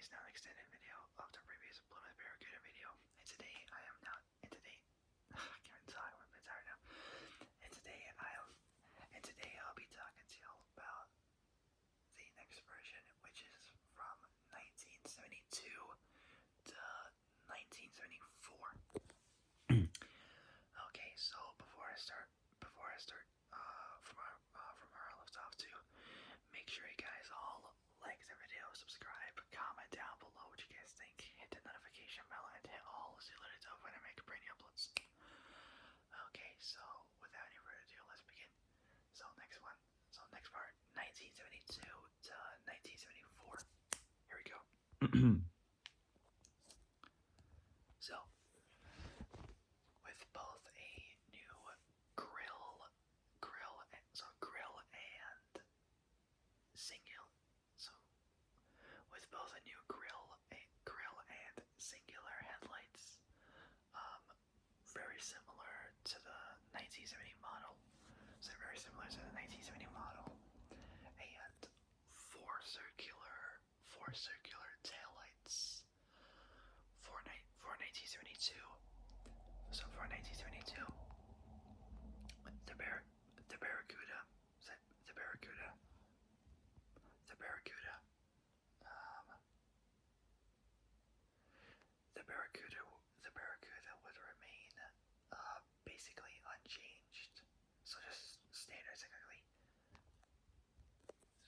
is now an extended video of the previous Plymouth Barracuda video, and today I am not. And today, I can't talk. I'm a bit tired now. And today I'll be talking to y'all about the next version, which is from 1972 to 1974. Okay, so before I start, from where I left off to, make sure you guys all like the video, subscribe, comment down below what you guys think, hit the notification bell, and hit all so you let it know when I make brand new uploads. Okay, so without any further ado, let's begin. So next part, 1972 to 1974. Here we go. So, with both a new grill and singular, so with both a new grill and singular headlights, very similar to the 1970 model. So very similar to the 1970 model, and four circular taillights for 1972. So for 1972, the Barracuda, the Barracuda would remain basically unchanged. So just standard, technically.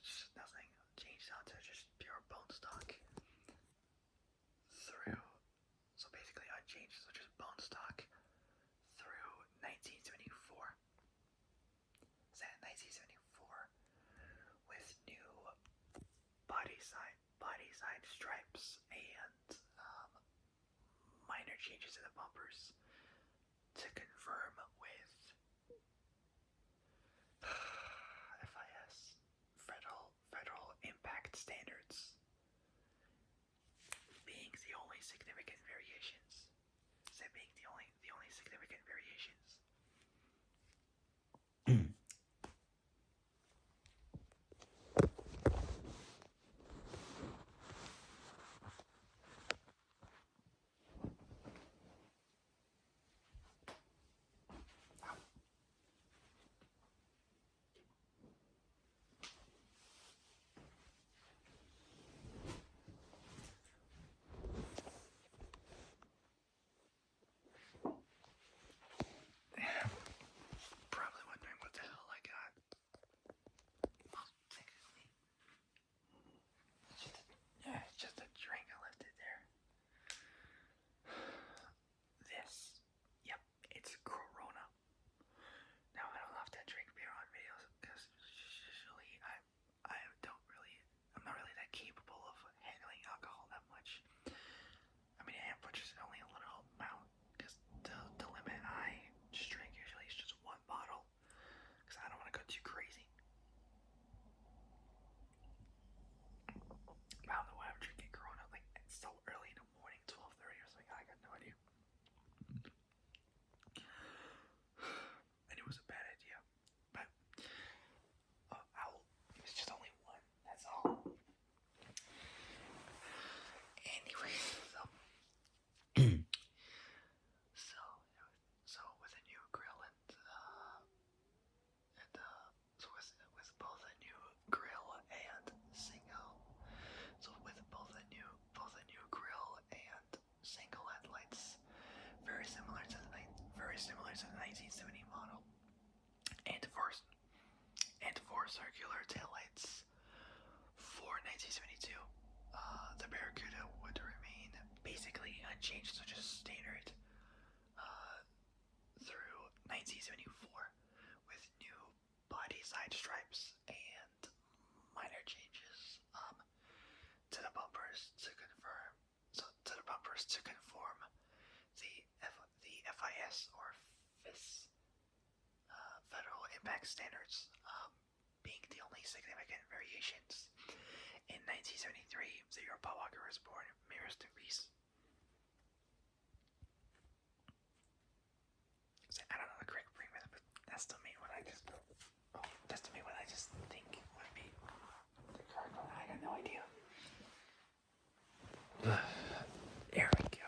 Just nothing changed onto just pure bone stock through. So basically unchanged, so just bone stock through 1974. So 1974 with new body side stripes and minor changes in the bumpers to confirm with FIS federal impact standards being the only significant variations. That being the only significant variations. Probably wondering what the hell I got. Well, technically, it's just a drink I left it there. This, yep, it's Corona. Now I don't often drink beer on videos because usually I'm not really that capable of handling alcohol that much. I mean, I am purchasing only a little amount because the limit I just drink usually is just one bottle because I don't want to go too crazy. I don't know why I'm drinking Corona like it's so early in the morning, 12:30 or something. I got no idea. And it was a bad idea, but it's just only one. That's all. Anyway, so with a new grill and so with both a new grill and single headlights, very similar to the 1970 model, and four circular taillights for 1972. The Barracuda would remain basically unchanged, so just standard through 1974 with new body side stripes and minor changes to the bumpers to conform the FIS or FIS federal impact standards, being the only significant variations. In 1973, the year Paul Walker was born, may rest in peace. I don't know the correct premium, but that's to me what I just think would be the correct one. I got no idea. There we go.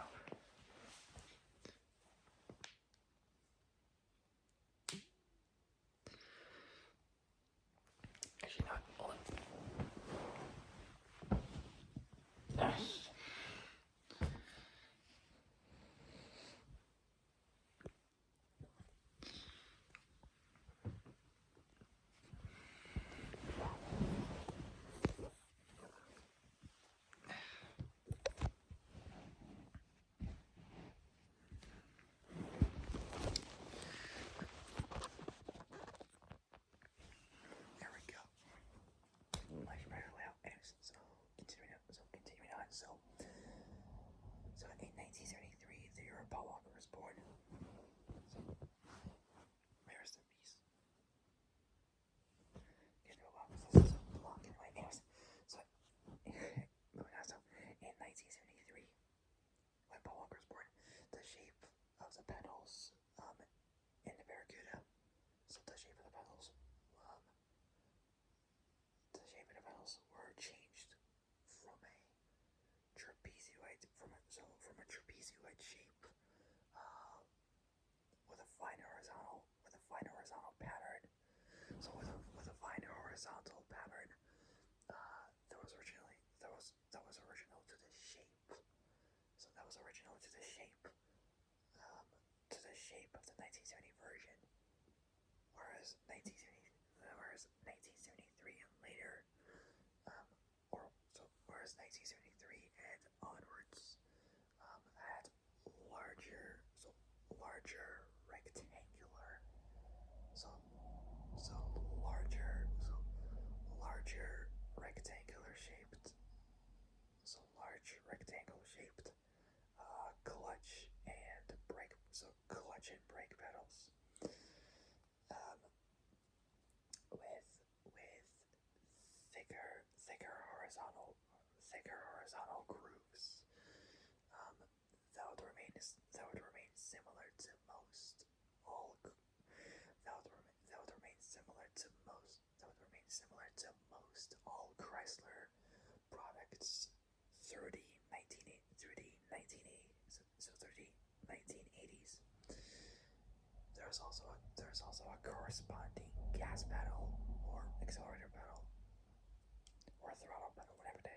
Actually, not. Hold on. There we go. Much better layout. Anyways, continuing on. So in 1973, the year Paul Walker was born. So, rest in peace. This is a long anyway. Anyways, so moving on. So in 1973, when Paul Walker was born, the shape of the petals in the Barracuda. So the shape of the petals were changed from a trapezoid shape with a fine horizontal pattern. So with a fine horizontal pattern, that was original to the shape. So that was original to the shape of the 1970 version, whereas 1973 and later, whereas 1973 and onwards had larger rectangular, large rectangular shaped clutch and brake pedals, with thicker horizontal grooves. That would remain similar to most all Chrysler products through the 1980s. There's also a corresponding gas pedal or accelerator pedal or throttle pedal, whatever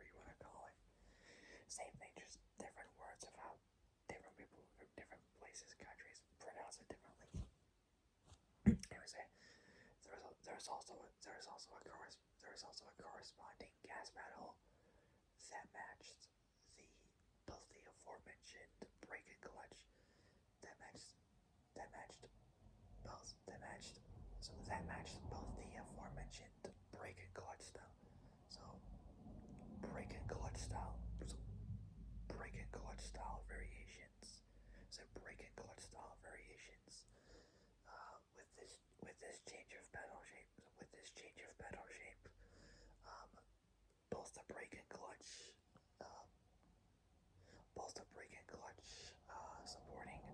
you want to call it. Same thing, just different words of how different people from different places, countries pronounce it differently. Anyways, there's also a corresponding gas pedal that matched both the aforementioned brake and clutch. That matched both the aforementioned brake and clutch style. So brake and clutch style variations. With this change of pedal shape, both the brake and clutch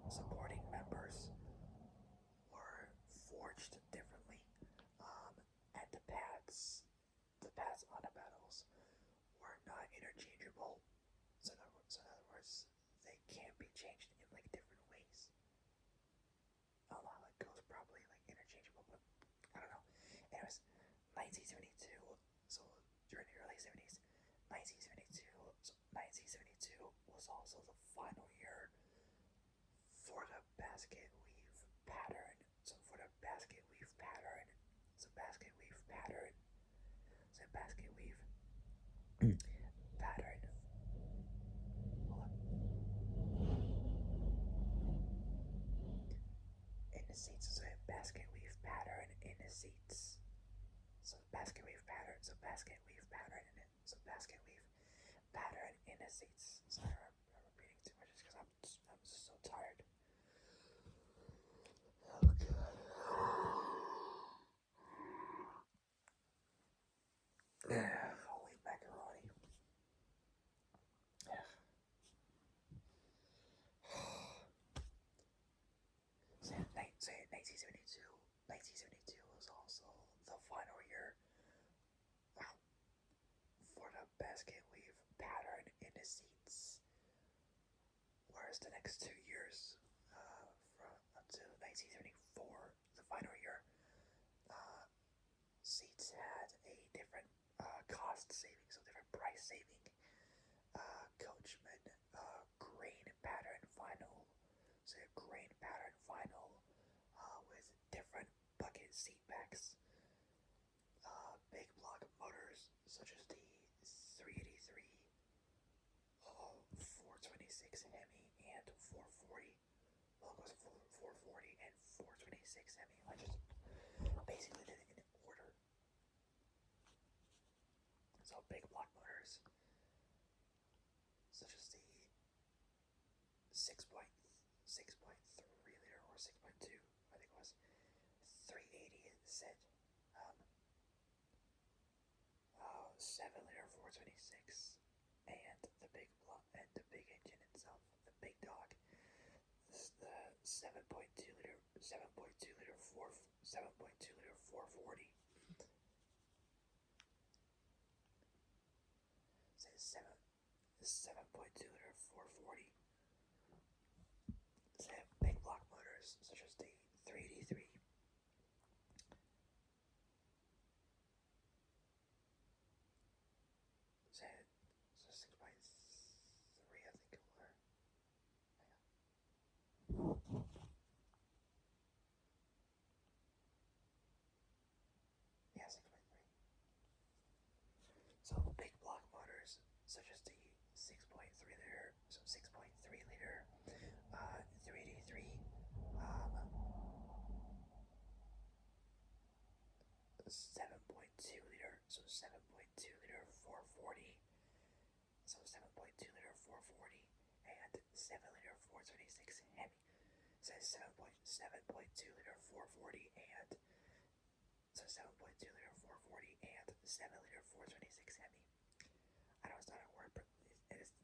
supporting members were forged differently, and the pads on the pedals were not interchangeable. So in other words, they can't be changed in like different ways. I don't know how it goes properly, like interchangeable, but I don't know. Anyways, 1972. So during the early 70s, 1972 was also the final year for the basket weave pattern. So for the basket weave pattern, pattern. In the seats, so basket weave pattern in the seats. So basket weave pattern in the seats. Sorry, I'm repeating too much just because I'm just so tired. Oh god. Holy macaroni. So 1972 was also the final year for the basket weave pattern Motors the next 2 years, from up to 1974, the final year. Uh, Seats had a different cost saving, so different price saving. Coachman grain pattern vinyl, so grain pattern vinyl with different bucket seat backs. Big block motors such as the 383, 426 Hemi, and 440. Logos 440 and 426 Hemi. I just basically did it in order. So big block motors such as the 6.3 liter or 6.2, I think it was 380 set, 7 liter 426, and the big block and the big engine itself, the big dog. This is the 7.2 liter 440. Says 7.2 liter 440. They have big block motors such as the 383. So 6.3, I think it were. Yeah, 6.3. So big block motors such as the 6.3 liter, so 6.3 liter 383, 7.2 liter, so 7.2 liter 440, so 7.2 liter 440, and 7 liter 426 Hemi. So 7.2 liter 440 and so 7.2 liter 440 and 7 liter 426 Hemi. I know it's not a word, but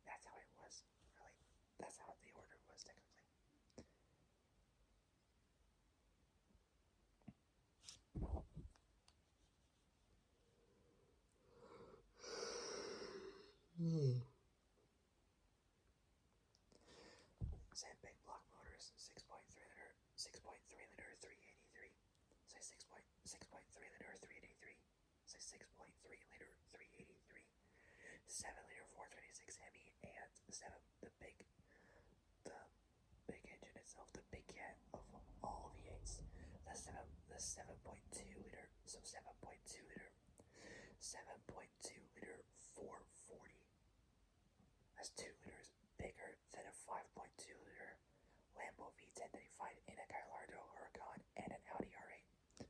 that's how it was. Really, that's how the order was technically. Same big block motors, 6.3 liter, 383. Say 6.3 liter 383. Say 6.3 liter 383. 7 liter 426 Hemi, and the big engine itself, the big cat of all V8s. The 7.2 liter, so 7.2 liter 440. That's 2 liters bigger than a 5.2 liter Lambo V10 that you find in a Gallardo Huracan and an Audi R8.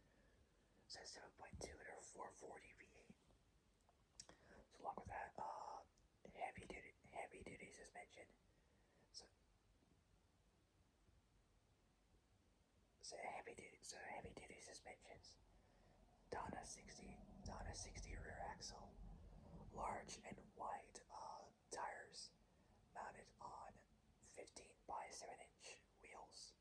So 7.2 liter 440 V8. So along with that, heavy duty suspension. So heavy duty suspensions. Donna 60 rear axle, large and wide tires mounted on 15 by 7-inch wheels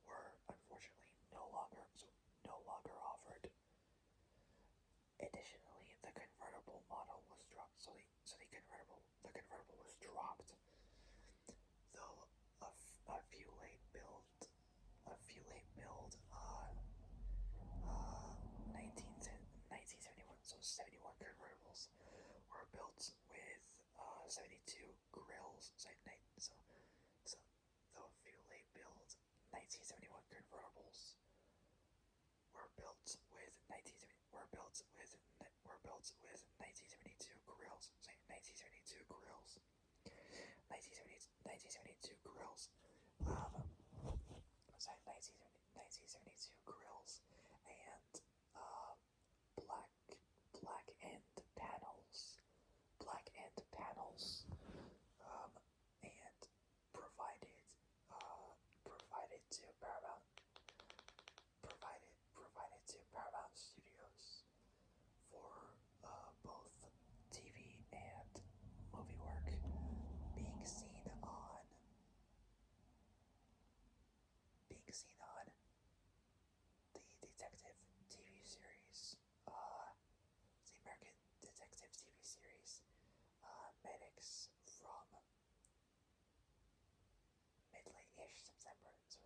were unfortunately no longer offered. Additionally, the convertible model was dropped. So the convertible was dropped. Though a few late build 1971, so 71 convertibles were built with 72 grills. So though a few late build 1971 convertibles were built with 1972 grills. So 1972 grills. 1972 grills. 1972 grills and black end panels, and provided to Paramount Studios for both TV and movie work, being seen on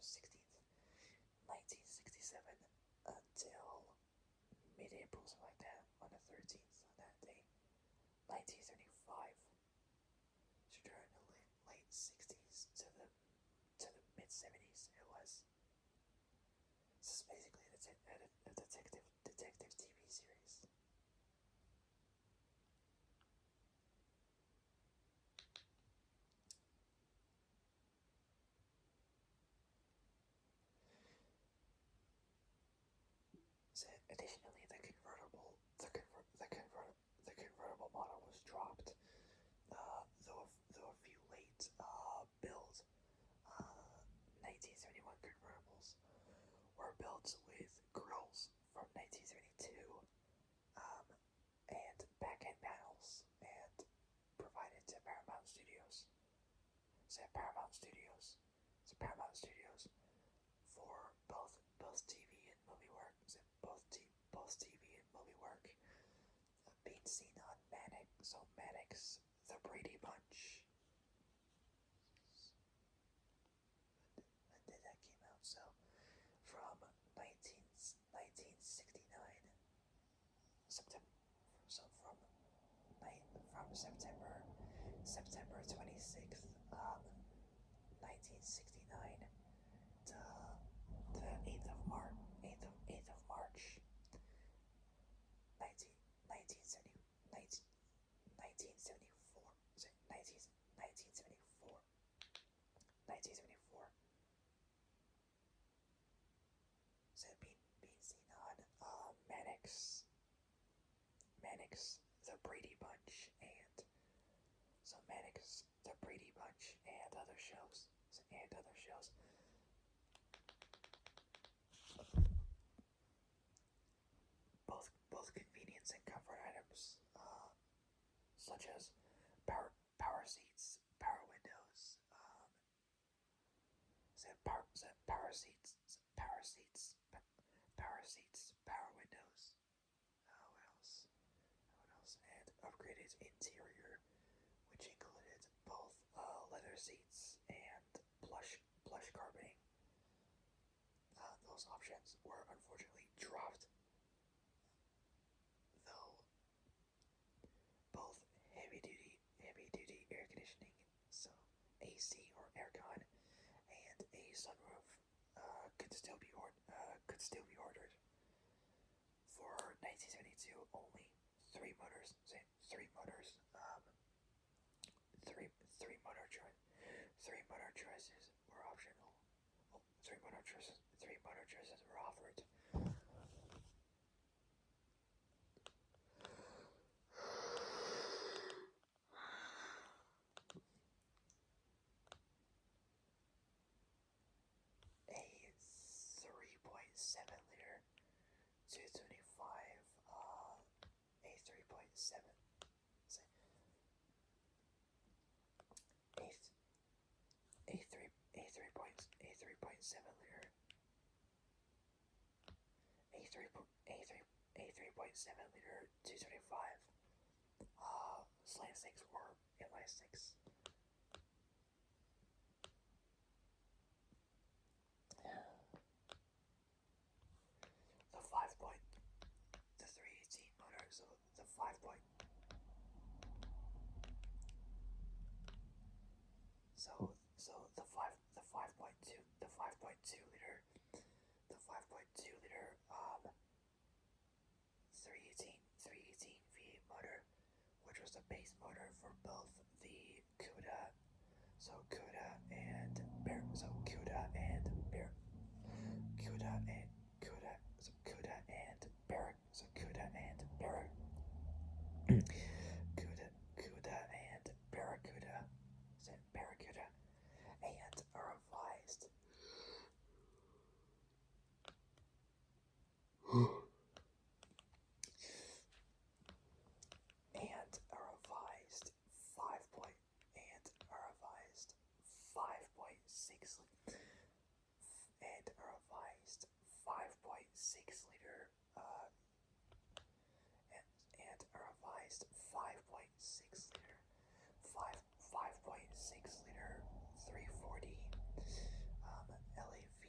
16th, 1967 until mid-April, something like that, on the 13th, on that day. 1975. So during the late 60s to the mid 70s, it was. This is basically a detective TV series. So additionally, the convertible model was dropped. Though a few late build 1971 convertibles were built with grills from 1972 and back-end panels and provided to Paramount Studios. So Paramount Studios for both TV and movie work. So both TV and movie work being seen on Mannix, The Brady Bunch. When did that came out? So from 1969 September. So from September 26th, 1969 to the 8th of March, 1974, 1974. So being seen on Mannix, The Brady Bunch, and The Brady Bunch, and other shows, both convenience and comfort items, such as power seats, power windows, power windows. What else? And upgraded interior, which included both leather seats and plush carpeting. Those options were unfortunately dropped, though both heavy duty air conditioning, so AC or aircon, and a sunroof could still be ordered. For 1972, only three motor choices were optional. Three motor choices were offered. A 3.7-liter 225, a 3.7, a 3.7-liter, a 3.7-liter 225, slant 6 or inline 6. The 318 motor, so the 5 point. So the 5.2 liter 318 V8 motor, which was the base motor for both the CUDA, and Barracuda, and a revised and a revised 5.6 liter and a revised 5.6 liter 5.6 liter 340 LAV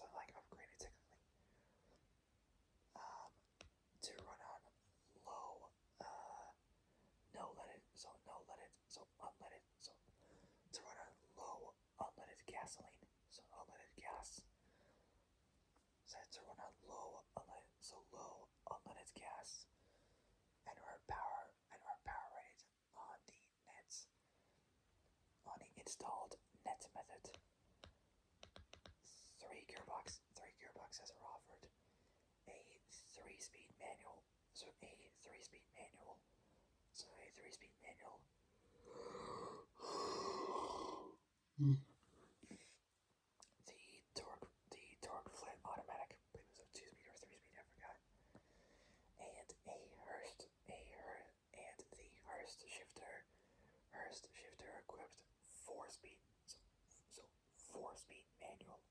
so like upgraded technically. To run on low, no leaded, so unleaded, so to run on low unleaded gasoline, so unleaded gas. So to run on low unleaded gas, and our power rated on the nets, on the installed net method. Three gearboxes are offered. A three-speed manual. So a three-speed manual. The torque flip automatic. I believe it was a two-speed or three-speed. I forgot. And the Hurst shifter equipped four-speed. So four-speed manual.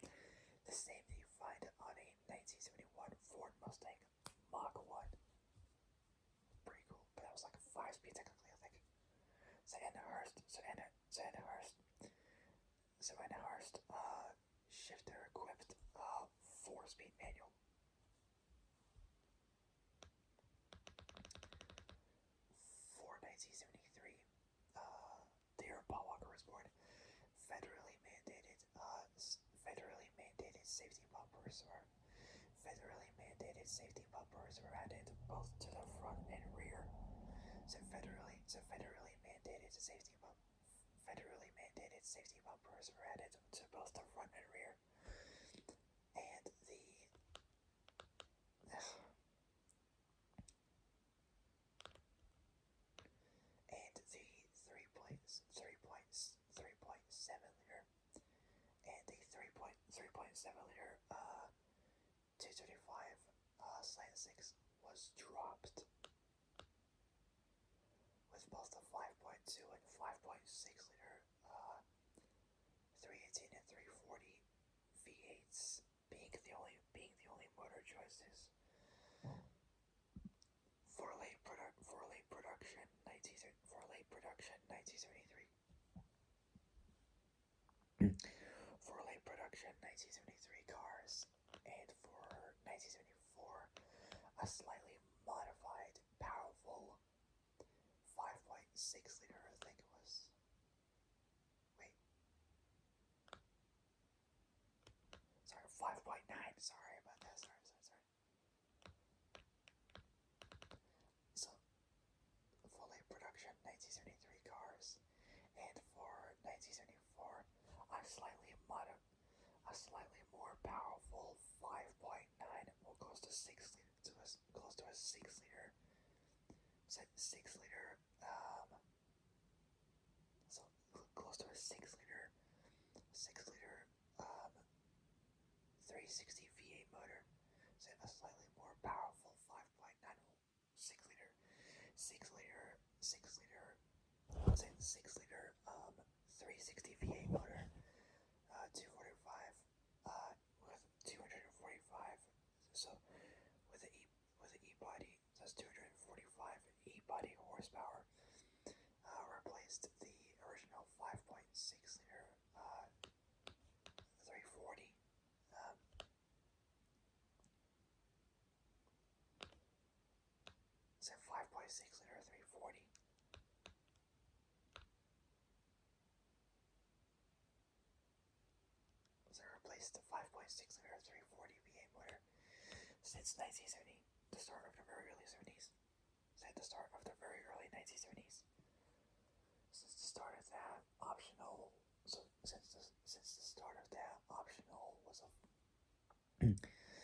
The same that you find on a 1971 Ford Mustang Mach 1. Pretty cool, but that was like a 5-speed technically, I think. So in the Hurst shifter equipped 4-speed manual. For 1973, the year Paul Walker was born, federally mandated safety bumpers were added both to the front and rear. So federally mandated safety bumpers were added to both the front and rear. And the and the 3.7 liter and the 3.7 liter 235 slant 6 was dropped, with both the 5.2 and 5.6 liter 318 and 340 V8s being the only motor choices. For late production 1973. For late production 1973 cars, and for 1974, a slightly modified, powerful 5.6 liter, I think it was. Wait. Sorry, 5.9. Sorry about that. Sorry. So, for late production 1973 cars, and for 1974, a slightly more powerful 5.9, well, close to 6 liter, close to a 6 liter, so close to a 6 liter, 360 V8 motor, so a slightly more powerful 5.9, 6 liter, 360 V8 motor, 245, with 245, so with the E-body, so that's 245 E-body horsepower, replaced the original 5.6 liter 340. So 5.6 liter 340. So replaced the 5.6 liter 340 V8 motor since 1970, the start of the very early 70s. Since the start of the very early 1970s. Since the start of that optional, so since the start of that optional was a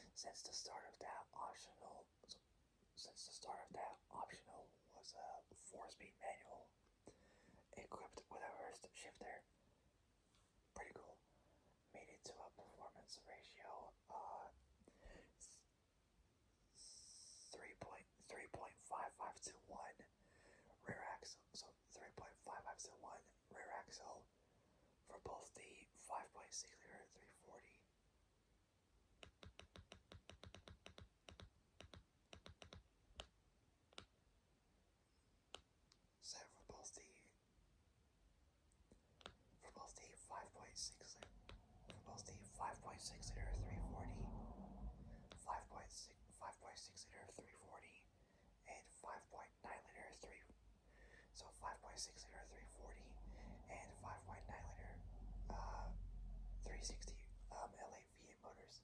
since the start of that optional was a 4-speed manual equipped with a Hurst shifter. Pretty cool. Made it to a performance ratio 3.55 to 1 rear axle. So 3.55 to 1 rear axle for both the 5.6 liter 340. So for both the 5.6 liter 5.6 liter 340, 5.6 liter 340, and 5.9 liter 3. So 5.6 liter 340 and 5.9 liter 360 LA V8 motors.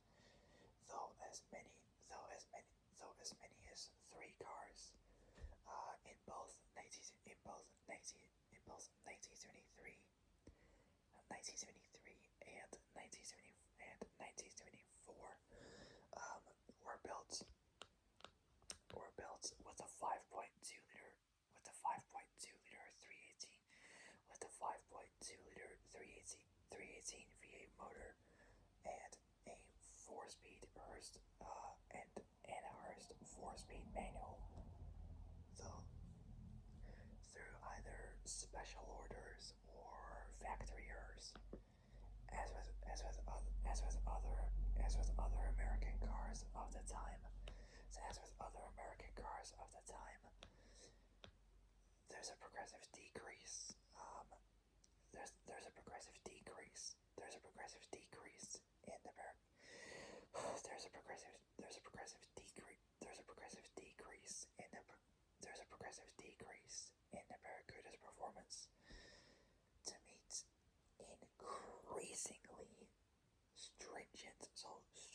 Though as many as 3 cars in both 1973 and 1974 were built with a 5.2 liter 318 with a 5.2 liter 318 V8 motor and a 4-speed Hurst and a Hurst 4-speed manual. Though through either special orders or factory errors, as with other American cars of the time. There's a progressive decrease. There's a progressive decrease. There's a progressive decrease in the there's a progressive decrease in the Barracuda's performance to meet increasingly stringent, strict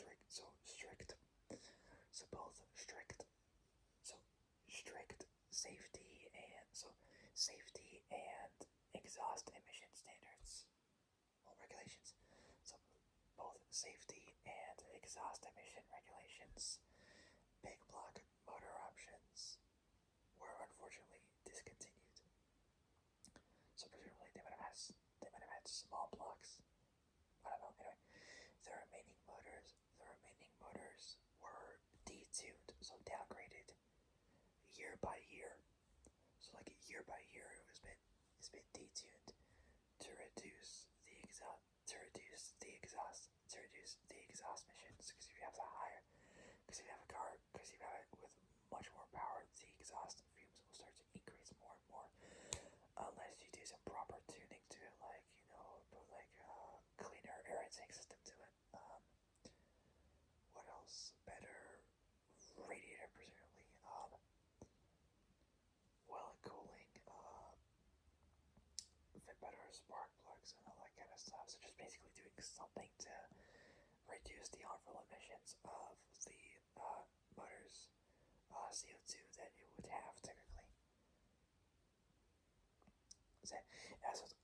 safety and exhaust emission standards, regulations. So both safety and exhaust emission regulations, big block motor options were unfortunately discontinued. So presumably they might have had small blocks. I don't know. Anyway, the remaining motors were detuned, so downgraded year by year. So like year by year, it's been detuned to reduce the exhaust emissions. Because if you have it with much more power, the exhaust fumes will start to increase more and more, unless you do some proper tuning to it, like put like a cleaner air intake system to it. What else? Better radiator, presumably. Well, cooling. Fit better spark plugs and all that kind of stuff. So just basically doing something to reduce the harmful emissions of the motor's CO2 that it would have typically. So as with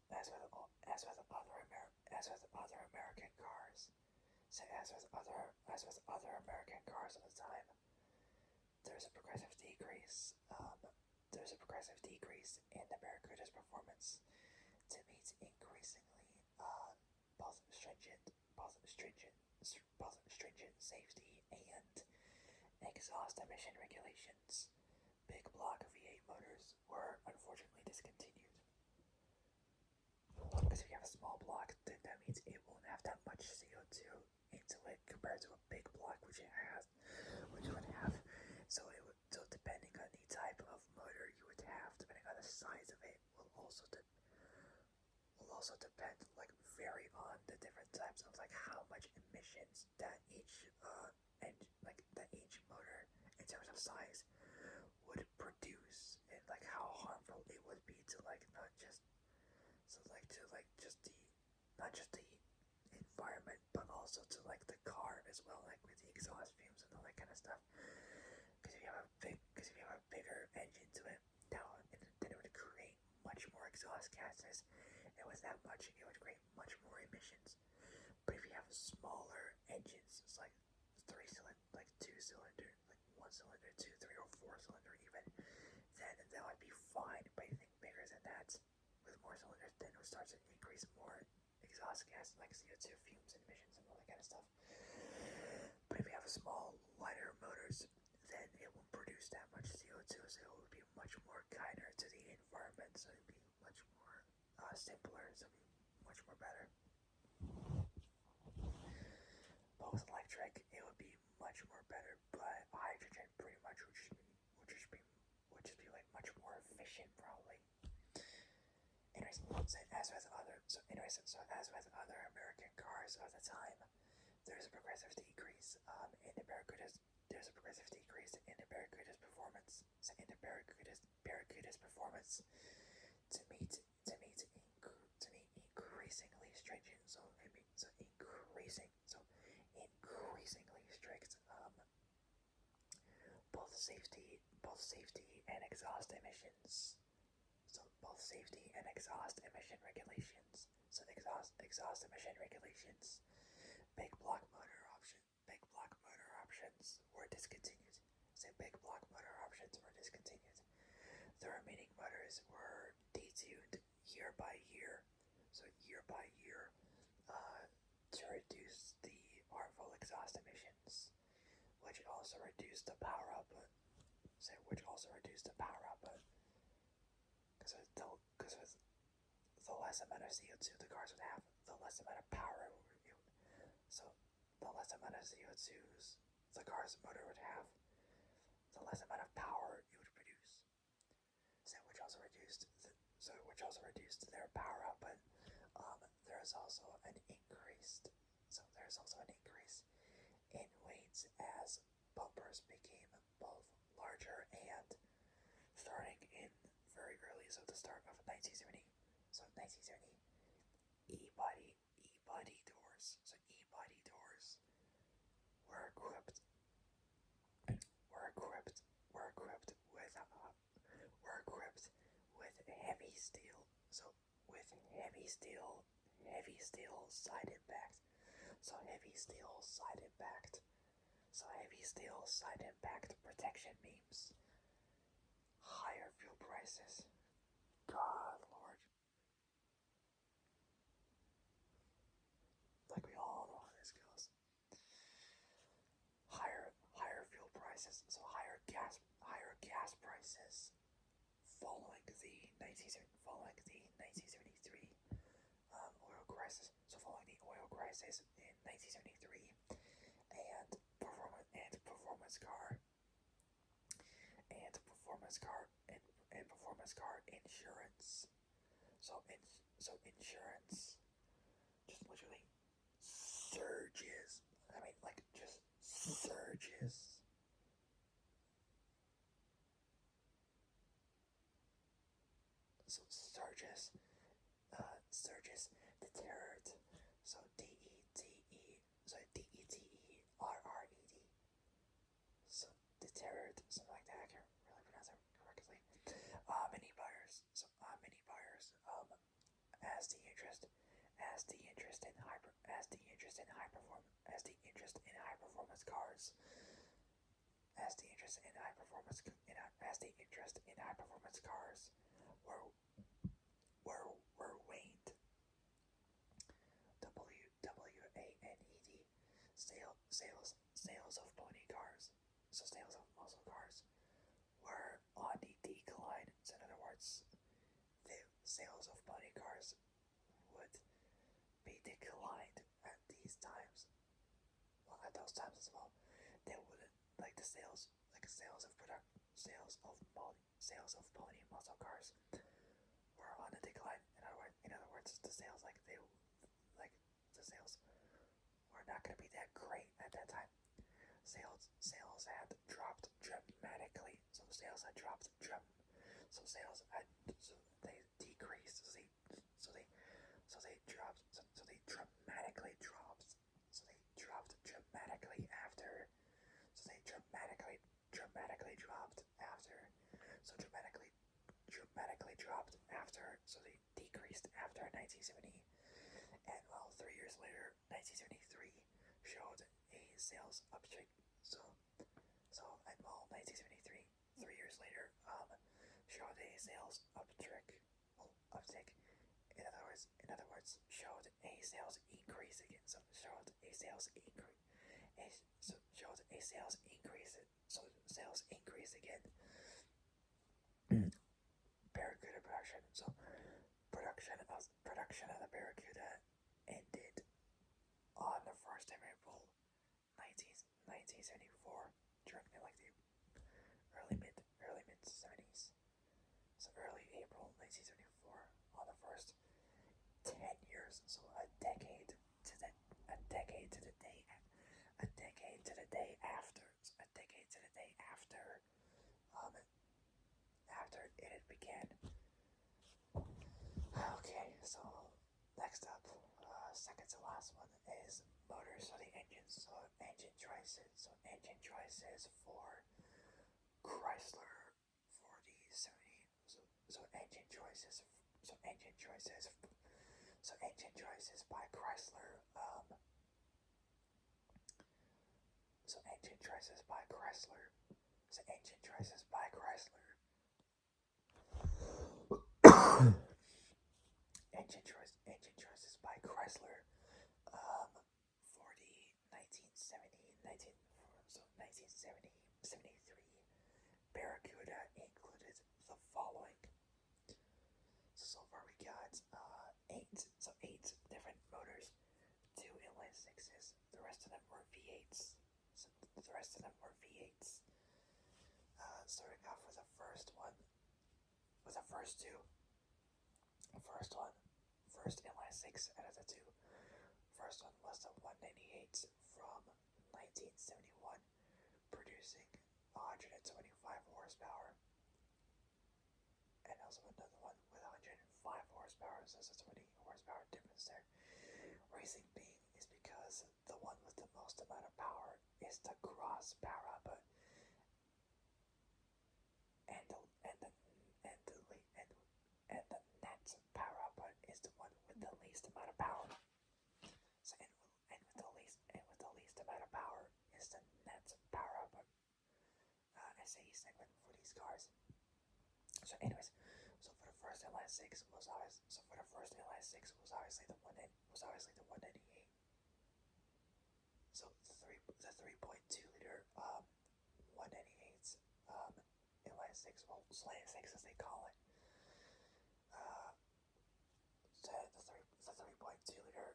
other American cars, of the time, there's a progressive decrease. In the Barracuda's performance to meet increasingly both stringent safety and exhaust emission regulations. Big block V8 motors were unfortunately discontinued. Because if you have a small block, then that means it won't have that much CO2 into it compared to a big block, which would have. So depending on the type of motor you would have, depending on the size of it, will also depend, like vary on the different types of like how much emissions that each motor in terms of size would produce, and like how harmful it would be to not just the environment, but also to like the car as well, like with the exhaust fumes and all that kind of stuff. Because if you have a bigger engine to it, then it would create much more exhaust gases, and with that much, it would create much more emissions. But if you have smaller engines, it's like 3-cylinder, like 2-cylinder, like 1-cylinder, 2, 3, or 4-cylinder even, then that would be fine. But anything bigger than that, with more cylinders, then it would start to increase more exhaust gas, like CO2 fumes and emissions and all that kind of stuff. But if you have small, lighter motors, then it won't produce that much CO2, so it would be much more kinder to the environment, so it would be much more simpler, so it would be much more better. But with electric, it would be much more better, but hydrogen pretty much would just be like much more efficient, probably. Anyways, as with other American cars of the time, there's a progressive decrease in the Barracuda's. There's a progressive decrease in the Barracuda's performance. So in the Barracuda's performance to meet increasingly stringent. So increasingly strict both safety and exhaust emissions. So both safety and exhaust emission regulations. So exhaust emission regulations. Big block motor options were discontinued. So big block motor options were discontinued. The remaining motors were detuned year by year. So year by year, to reduce the harmful exhaust emissions, which also reduced the power output. Because with the less amount of CO2 the cars would have, the less amount of power it would. So the less amount of CO2s the car's motor would have, the less amount of power it would produce. Which also reduced their power output. There's also an increase in weights as bumpers became both larger and starting in very early, so the start of 1970. So 1970, e-body doors. So e-body doors were equipped with heavy steel. So with heavy steel side impact. So heavy steel side impact protection beams. Higher fuel prices. God Lord. Like we all know how this goes. Higher fuel prices. So higher gas prices following the 1973 oil crisis. So following the oil crisis in 1973, and performance car insurance. So insurance just literally surges. I mean, like, just surges. So surges deterred. So DETERRED. So deterred, something like that. I can't really pronounce it correctly. Many buyers. As the interest in high performance cars. Were waned. Sales of pony cars. So sales of muscle cars were on the decline. So in other words, the sales of pony cars would be declined at these times. Well, at those times as well. They wouldn't, like, the sales of pony muscle cars were on a decline. In other words, the sales were not going to be that great at that time. Sales had dropped dramatically. So they decreased. So they dramatically dropped. So they dramatically after. So they dramatically dropped after. So they decreased after 1970. And well, 3 years later, 1973 showed a sales uptick. So and well, 1973, 3 years later, showed a sales uptick. In other words, showed a sales increase again. So showed a sales increase again. Barracuda production. So production of the Barracuda ended on the 1st of April 1974 during the early mid 70s. So early April 1974 on the first 10 years. So a decade to the day after it began. Okay, so next up, second to last one is motors for the engines. So engine choices. So engine choices for Chrysler for the 70. So engine choices. So engine choices. So engine choices by Chrysler. So engine choices by Chrysler. So engine choices by Chrysler. Engine choices by Chrysler. For the 1973 Barracuda included the following. So far we got eight different motors, 2 inline sixes. The rest of them were V8s. Starting off with the first one, with the first two. First inline six out of the two. First one was the 198 from 1971, producing 125 horsepower. And also another one with 105 horsepower, so there's a 20 horsepower difference there. Reason being is because the one with the most amount of power is the gross power output, and the net power output is the one with the least amount of power. So and with the least amount of power is the net power output SAE segment for these cars. So anyways, so for the first inline six was obviously the 198. So the 3.2 liter 198 inline six, well, slant six as they call it. So the 3.2 liter.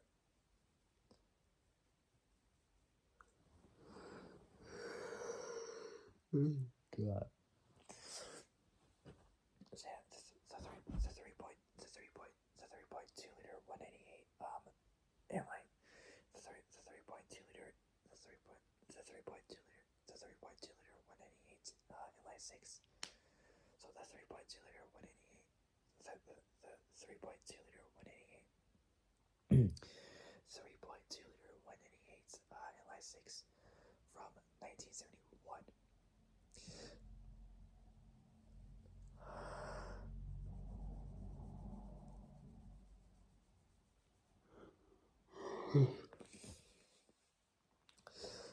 God. So yeah, the 3.2 liter 198 inline. The 3.2 liter 198 inline six. So the 3.2 liter 188. The 3.2 liter 188. 3.2 liter 188 inline six from 1971.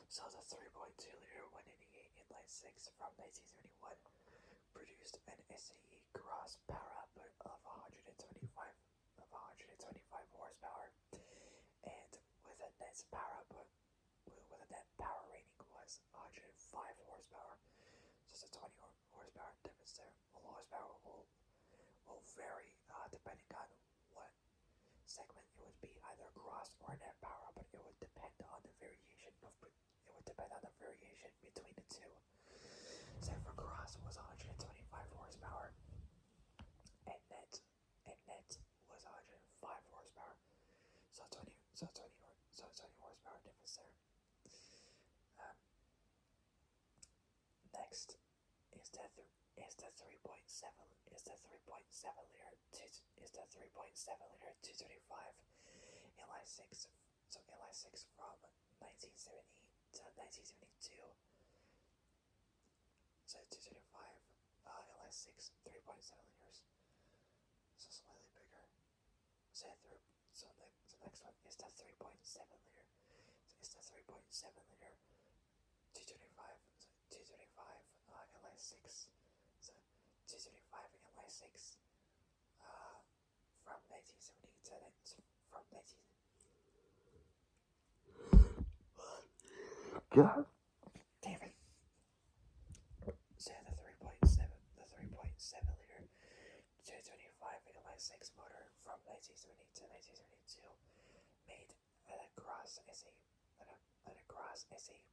So the 3.2 liter 188 inline six from 1971 produced an SAE gross power output of 125 horsepower, and with a net power output with a net power rating was 105 horsepower. So it's a 20 horsepower difference there. Well, horsepower will vary depending on what segment it would be, either gross or net power, but it would depend on the variation between the two. So for gross was 125 horsepower, and net was 105 horsepower. So 20 horsepower difference there. Next is the 3.7 liter 225 inline six. So inline six from 1970 to 1972. So 225 inline six 3.7 liters. So slightly bigger. So the next one is the 3.7 liter. So it's the 3.7 liter 225 inline six. So 225 inline six from 1970 to from 19. God damn it. So the 3.7 liter 225 inline six motor from 1970 to 1972 made at a gross SAE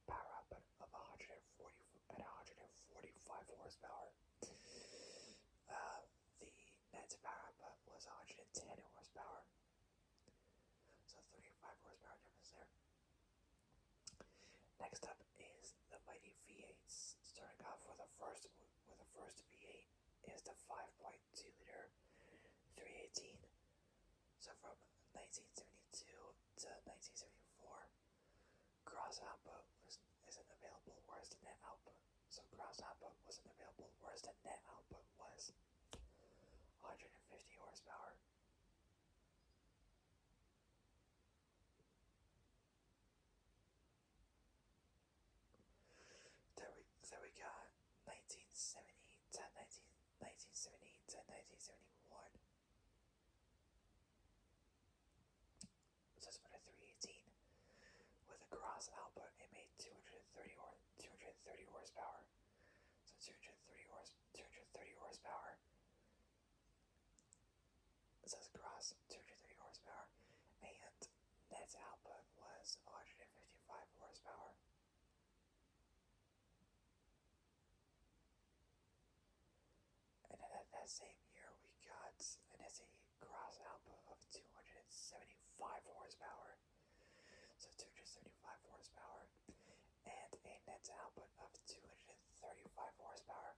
power output of 145 horsepower. The net power output was 110 horsepower. So 35 horsepower difference there. Next up is the mighty V8s. Starting off with the first V8 is the gross output isn't available, whereas the net output. So gross output wasn't available, whereas the net output was 150 horsepower. So we got 1970 to 1970 to 1971. So it's about a 318. With a gross output, it made 230 horsepower. So 230 horsepower. It says gross 230 horsepower, and net output was 155 horsepower. And then at that same year, we got an SAE gross output of 275 horsepower. So 275 horsepower, and a net output of 235 horsepower.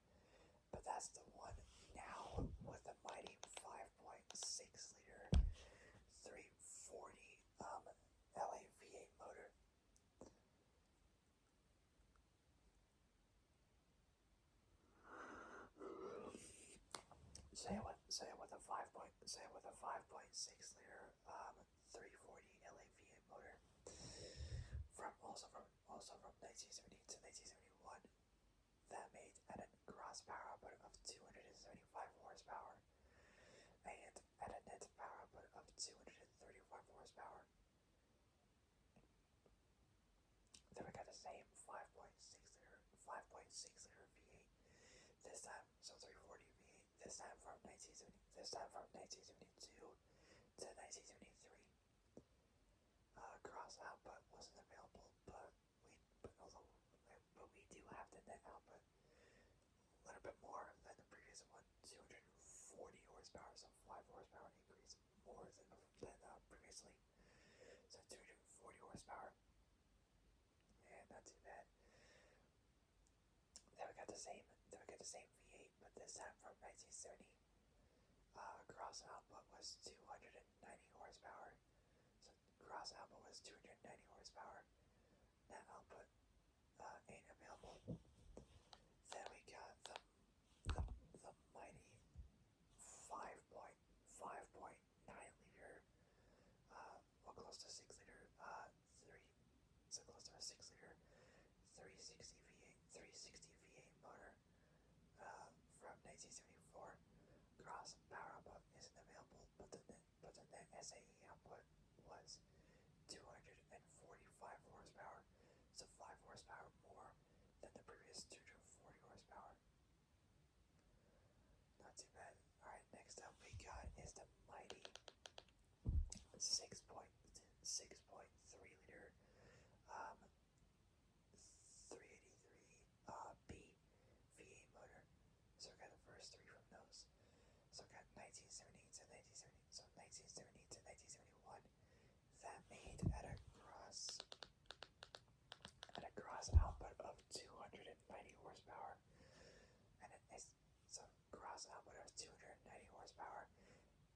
But that's the one now with the mighty 5.6 liter 340 LA V8 motor. Say with a 5.6 liter 340 LA V8 motor. From 1970 to 1971, that made at a gross power output of 275 horsepower and at a net power output of 235 horsepower. Then we got the same 5.6 liter V8. This time, so 340 V8. This time from 1972 to 1973. Gross output wasn't available, but we do have the net output. A little bit more than the previous one, 240 horsepower, so 5 horsepower increase more than previously. So 240 horsepower, and not too bad. Then we got the same V8, but this time from 1970. Gross output was 290 horsepower. So gross output was 290 horsepower. Net output ain't available. Then we got the mighty 5.9 liter, well, close to 6 liter, close to a 6 liter 360 V8 motor from 1974. Gross power output isn't available, but the net SAE output was 245 horsepower, so 5 horsepower more than the previous 240 horsepower. Not too bad. Alright, next up we got is the mighty 6.3 liter 383 B V8 motor. So we got the first three from those. So we got 1970 to 1971. That made at a gross output of 290 horsepower, and so gross output of 290 horsepower,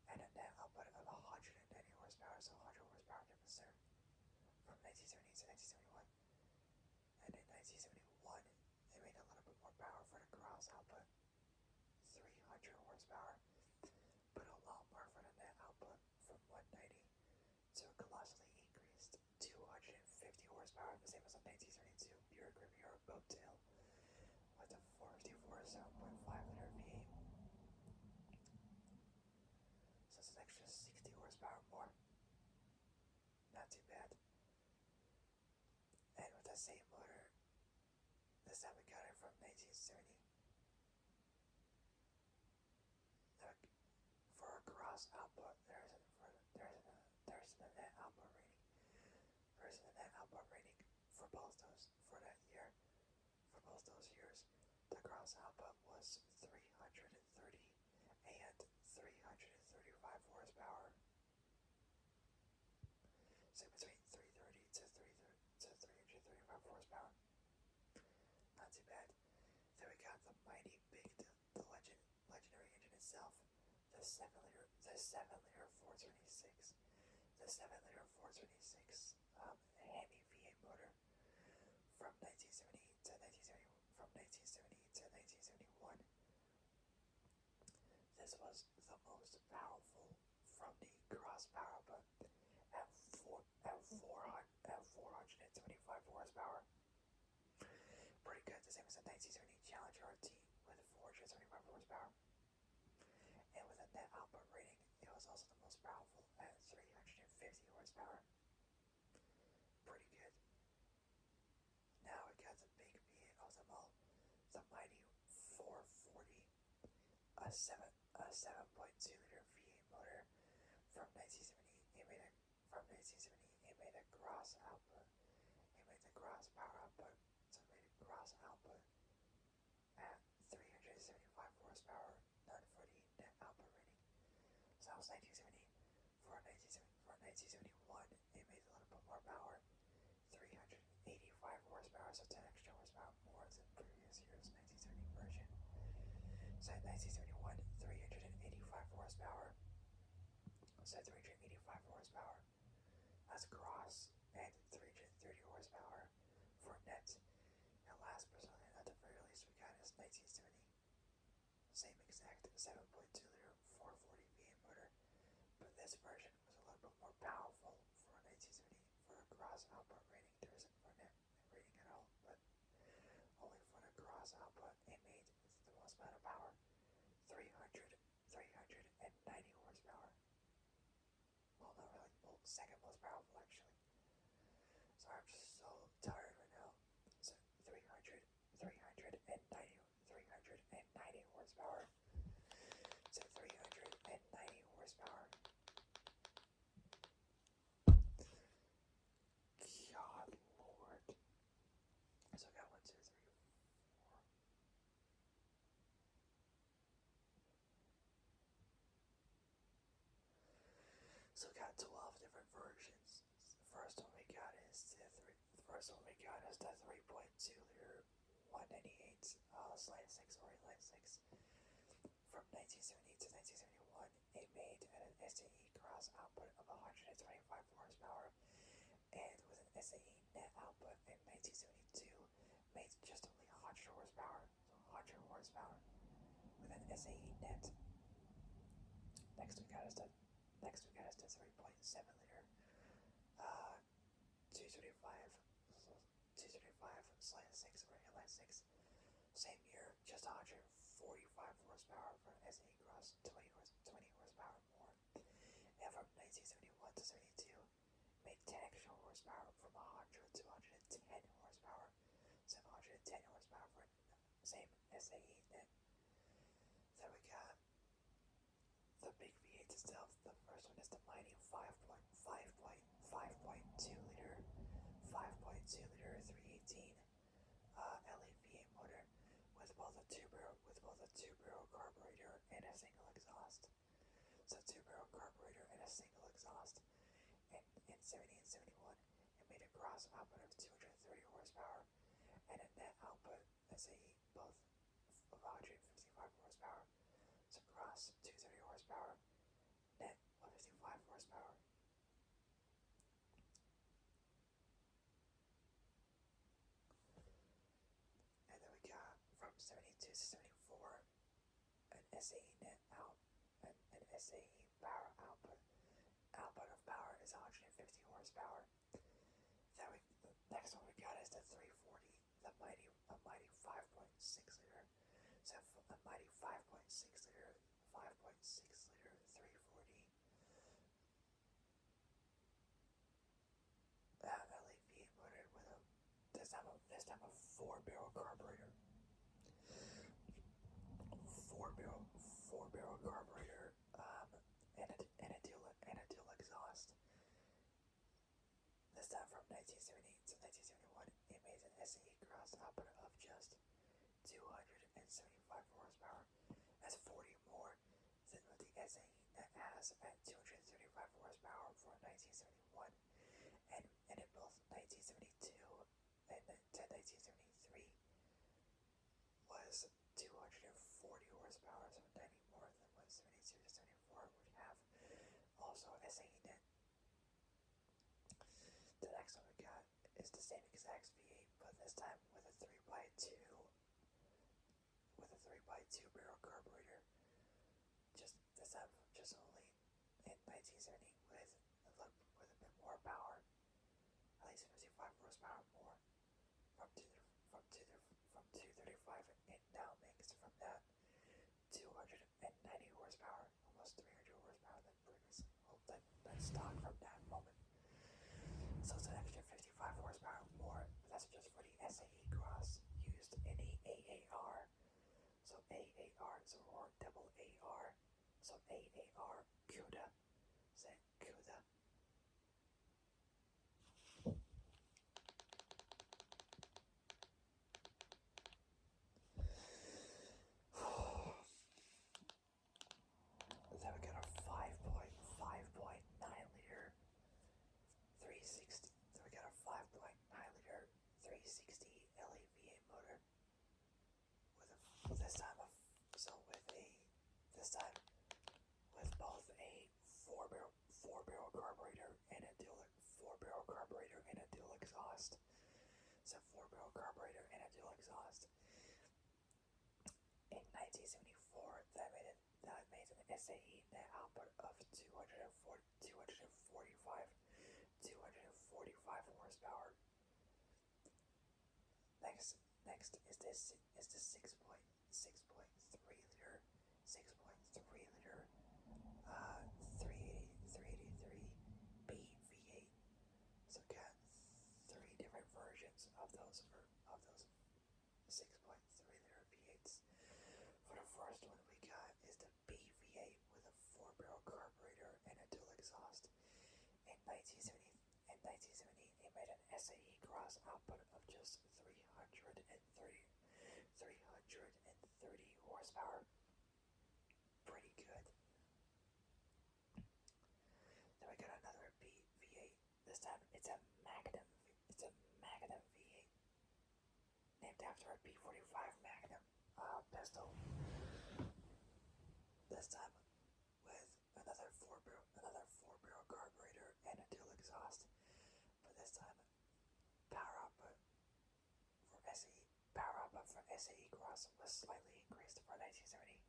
and a net output of 190 horsepower. So 100 horsepower difference there from 1970 to 1971. And in 1971, they made a little bit more power for the gross output, 300 horsepower, but a lot more for the net output from 190 to a colossally increased 250 horsepower, the same as a 1972 pure grip Euro boat tail with a 454 7.5 liter V8. So it's an extra 60 horsepower more. Not too bad. And with the same motor, this time we got it from 1970. For a gross output, there's a net output rating. There's a net output rating for both those for that year. For both those years, the gross output was 330 and 335 horsepower. So between 330 to 335 horsepower. Not too bad. Then we got the mighty big, the legendary engine itself, the 7 liter 426, the 7 liter 426 Hemi V8 motor from 1970 to 1970, from 1970 to 1971. This was the most powerful from the cross power, but at 425 horsepower. Pretty good, the same as the 1970 Challenger RT with 475 horsepower. And with a net output rating, it was also the most powerful at 350 horsepower. Pretty good. Now we got the big V8 of them all, the mighty 440, a 7.2 liter V8 motor from 1970. From 1970, it made a gross output. It made the gross power output, so it made a gross output at 375 horsepower, none for the net output rating. So that was 1970. For 1971, it made a little bit more power, 385 horsepower, so 10 extra horsepower more than previous year's 1970 version. So in 1971, 385 horsepower. So 385 horsepower. That's gross, and 330 horsepower for net. And last but not least, at the very least, we got is 1970. Same exact 7.2 liter 440 V8 motor, but this version was a little bit more powerful for 1970 for a gross output rating. There isn't for net rating at all, but only for the gross output, it made the most amount of power, 390 horsepower. Well, not really. Well, second most powerful actually. Sorry, I'm just so tired right now. So 390 horsepower. So 390 horsepower. God Lord. So I got 1, 2, 3, 4. So we got 12 different versions. The first one we got is the 3.2 liter 198 slide 6 or line 6. From 1970 to 1971, it made an SAE gross output of 125 horsepower, and with an SAE net output in 1972, made just only 100 horsepower. So 100 horsepower with an SAE net. Next we got is the 3.7 liter 235 slide 6 or inline 6. Same year, just 145 horsepower for an SAE gross, 20 horsepower more. And from 1971 to 72, made 10 extra horsepower from 100 to 110 horsepower. 710 horsepower for same SAE net. Then we got the big V8 itself. The first one is the mighty 5.2 liter 318 LA V8 motor with both a two-barrel carburetor and a single exhaust. So two-barrel carburetor and a single exhaust. And in 70 and 71, it made a gross output of 230 horsepower and a net output SAE both of 155 horsepower. So gross 230 horsepower, net 155 horsepower. And then we got from 72 to 74 an SAE net out, an SAE power output. Output of power is 150 horsepower. Then the next one we got is the 340, a mighty 5.6 liter. So a mighty 5.6 liter 340 LA V8 motor with this time a 4-barrel carburetor. 4-barrel carburetor and a dual exhaust. This time from 1970 to 1971, it made an SAE gross output of just 275 horsepower. That's 40 more than what the SAE net has at 235 horsepower for 1971. And in both 1972 and 1973 was 240 horsepower, so 90 more than what 72 to 74 would have. Also SAE net. The next one we got is the same exact V8, but this time with a 3x2 barrel carburetor. Just this time, just only in 1970 with a bit more power, at least 55 horsepower more from 235, and now makes from that 290 horsepower, almost 300 horsepower than previous. Than stock from that moment. So it's an extra 55 horsepower more, but that's just for the SAE Cross used in the AAR. So AAR, so or double AR. So AAR CUDA. Say CUDA. Then we got a 5.9 liter 360. Then we got a 5.9 liter 360 LEVA motor with this time with both a four barrel carburetor and a dual exhaust. So 4-barrel carburetor and a dual exhaust. In 1974, that made an SAE net output of 245 horsepower. Next is the 6.3 liter 383 B V8. So got three different versions of those 6.3 liter V8s. For the first one we got is the B V8 with a 4-barrel carburetor and a dual exhaust. In 1970, it made an SAE Cross output of just 330 horsepower. Pretty good. Then we got another V8. This time it's a Magnum V8, named after a P45 Magnum pistol. This time with another 4-barrel carburetor and a dual exhaust. But this time power output for SAE Cross was slightly increased for 1970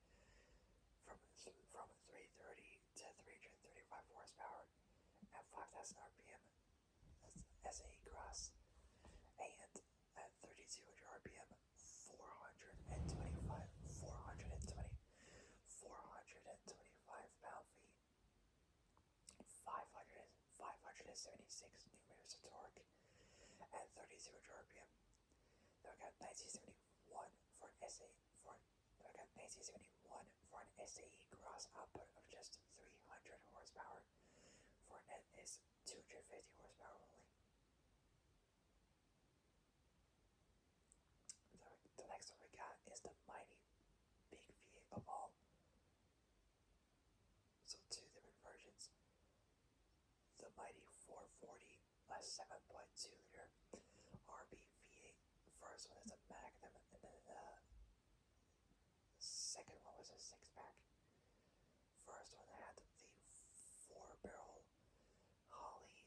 from 330 to 335 horsepower at 5,000 RPM. That's SAE Cross. And at 3,200 RPM, 425 pound-feet, 576 newton-meters of torque at 3,200 RPM. Then we got 1971 for an SAE Cross output of just 300 horsepower. For a net is 250 horsepower only. The next one we got is the mighty big V8 of all. So two different versions. The mighty 440, a 7.2 liter RB V8. The first one is a Magnum, and then the second one was a 6-pack. First one had the 4-barrel Holley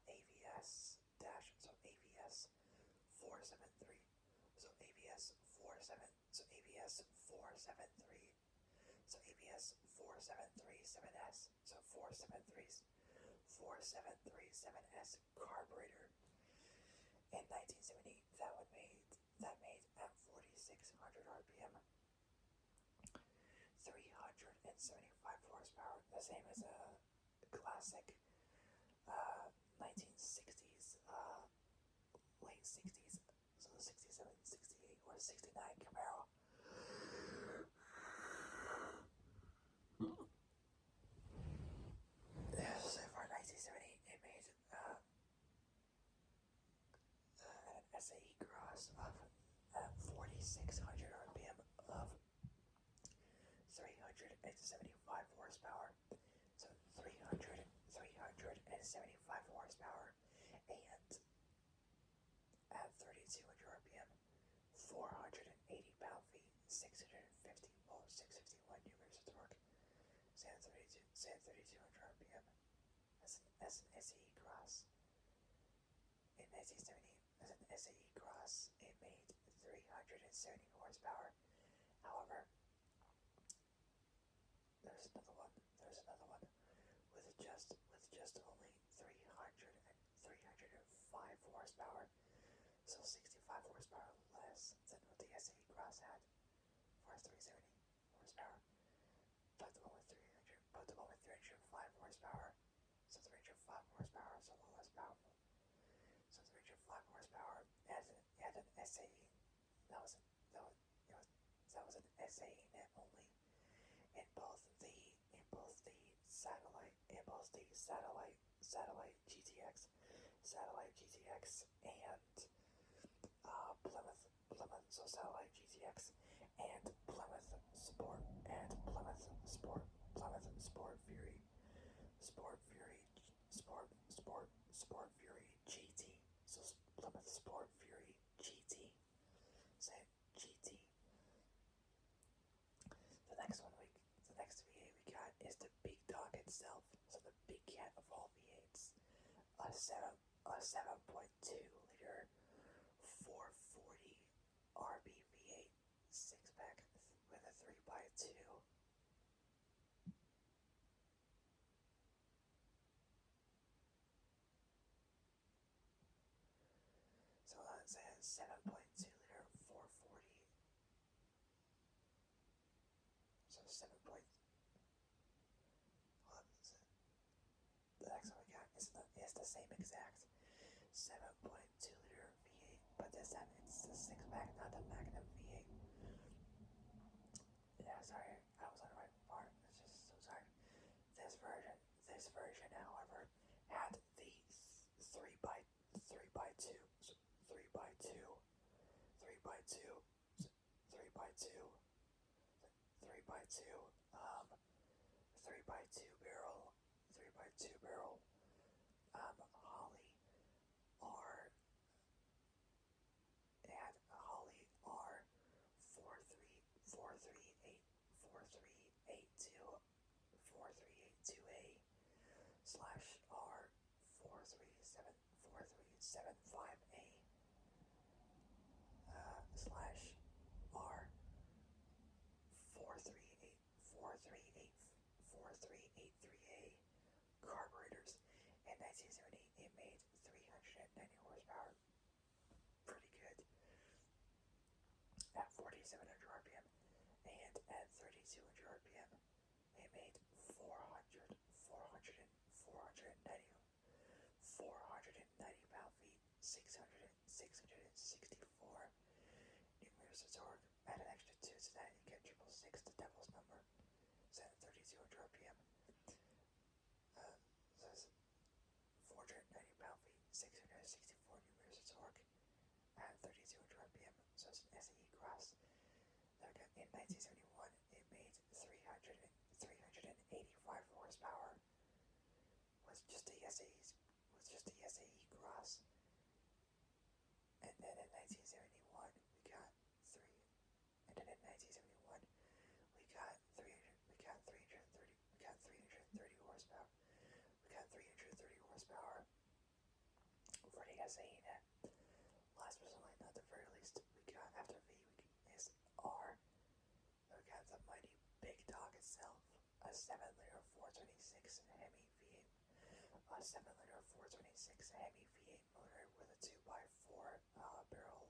AVS 473. So AVS 473. So AVS 4737S. So 4737S carburetor. In 1970, that made at 4,600 RPM, 375 horsepower, the same as a classic 1960s, late 60s, so 67, 68, or 69 Camaro. So for 1970, it made an SAE Cross of 4,600 RPM of 375 horsepower. So 375 horsepower, and at 3,200 RPM, 480 pound-feet, 651 newton-meters of torque. Say 3,200 RPM. That's an SAE Cross. In 1970, as an SAE Cross, it made 370 horsepower. However, there's another one with just only 305 horsepower, so 65 horsepower less than what the SAE Cross had for 370 horsepower. But the one with 305 horsepower, so 305 horsepower is a lot less powerful. So 305 horsepower had an SAE that was an SAE net only in both the satellite GTX and Plymouth, so satellite GTX and Plymouth Sport Fury GT. So Plymouth Sport Fury GT. Say GT. The next V8 we got is the big dog itself. So the big cat of all V8s. A 7.2 liter 440 RB V8 six pack with a 3x2. So that's a 7.2 liter 440. So 7. The next one we got is the same exact 7.2 liter V8, but this time it's the six pack, not the Magnum V8. Yeah, sorry, I was on the right part. It's just so sorry. This version, however, had the 3x2 barrel Holly R. It had a Holly R 4382A slash R 4375A slash R 4383A carburetors. In 1970, it made 390 horsepower. Pretty good. At 4,700 RPM and at 3,200 RPM, it made 490 pound-feet, 664 newton-meters of torque. Add an extra 2 to that, you get 666, the devil's number. So at 3,200 RPM, so it's 490 pound-feet, 664 newton-meters of torque at 3,200 RPM. So it's an SAE Cross. In 1971, it made 385 horsepower. Was just the SAE Cross. And then in 1971, we got 330 horsepower. We got 330 horsepower for the SAE net. Last but certainly not the very least, we got after V is R. We got the mighty big dog itself, a 7-liter 426 Hemi V8, a 7-liter 426 Hemi V8 motor with a 2x4 barrel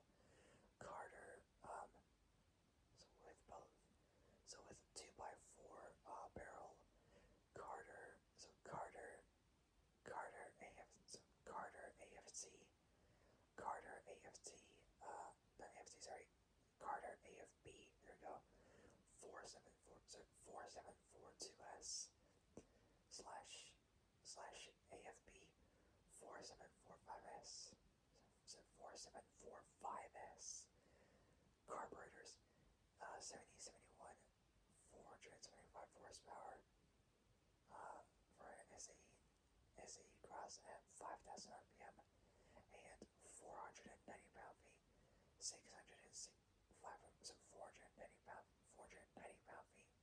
Carter. So with 2x4 barrel Carter. So Carter AFT, Carter AFB, there we go, 4742S slash AFB 4745S, so 4745S, carburetors, 7071, 425 horsepower, for an SAE Cross at 5,000 RPM and 490 pound-feet, 490 pound-feet,